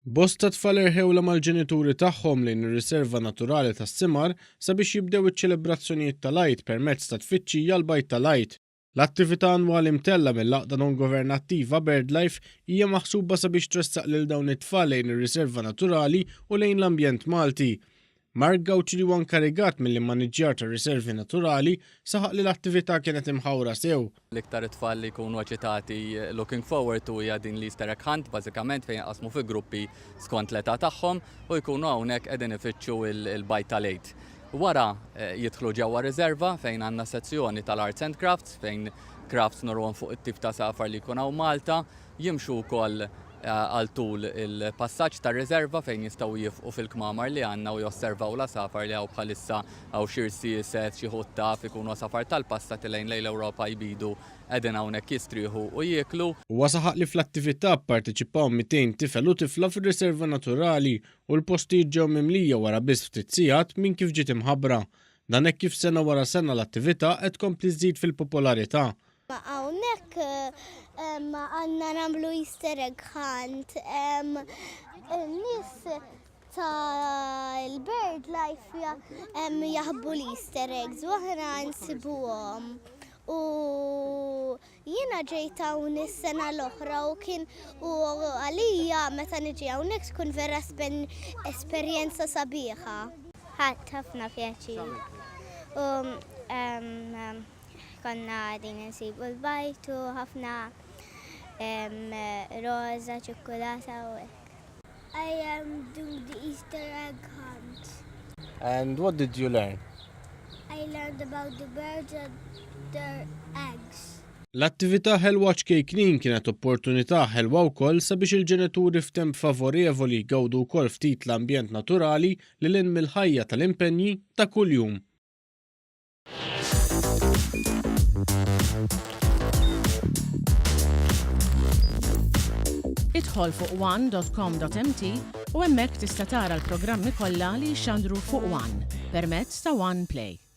Bosta tfal irħewla mal-ġenituri tagħhom lejn ir-riserva naturali tas-Simar sabiex jibdew iċ-ċelebrazzjonijiet tal-Għid permezz ta' tfittxija l-Bajt tal-Għid. L-attività annwali mtella mill-laqda non-governattiva BirdLife hija maħsuba sabiex tressaq lil dawn it-tfal lejn ir-riserva naturali u lejn l-ambjent Malti. Mark Gawċi li huwa nkarigat mill-immaniġġjar tar-riservi naturali saħaq li l-attività kienet imħawra sew. L-iktar tfal li jkunu eċitati looking forward to hija din l-Easter egg hunt bażikament fejn jaqsmu fi gruppi skont l-età tagħhom u jkunu hawnhekk qegħdin ifittxu il-Bajt tal-Għid. Wara jidħlu ġewwa riserva fejn għandna sezzjoni tal-Arts and Crafts fejn crafts norwon fuq it-tip ta' safar li jkun hawn Malta, jimxu wkoll għal tul il-passaġġ tar-riserva fejn jistgħu jifqu fil-kmamar li għandna u josservaw la safar li hawn bħalissa hawn xirsi set xi ħuttaf ikunu safar tal-passati lejn l-Ewropa jbidu qegħdin hawnhekk jistrieħu u jieklu. Huwa saħaq li fl-attività pparteċipaw 200 tifel u tifla fir-riserva naturali u l-postijiet ġew mimlija wara biss ftit sigħat minn kif ġiet imħabbra. Dan hekk kif sena wara sena l-attività qed tkompli żżid fil-popolarità. Hawnhekk għandna nagħmlu Easter egg hunt. Nies tal-BirdLife jaħbu l-Easter eggs u aħna nsibuhom. U jiena ġejt hawn is-sena l-oħra u kien għalija meta niġi hawnhekk tkun vera esperjenza sabiħa. Ħadd ħafna pjaċir. Konna din insibu l-bajt u ħafna roza, ċokkolata u hekk. I am doing the Easter egg hunt. And what did you learn? I learned about the birds and their eggs. L-attività Hellwatch Kejknin kienet opportunità ħelwa wkoll sabiex il-ġenituri f'temp favorevoli jgawdu wkoll ftit l-ambjent naturali li lin mill-ħajja tal-impenji ta' kuljum. Idħol fuq one.com.mt u hemmhekk tista' tara l-programmi kollha li jxandru fuq One permezz ta' One Play.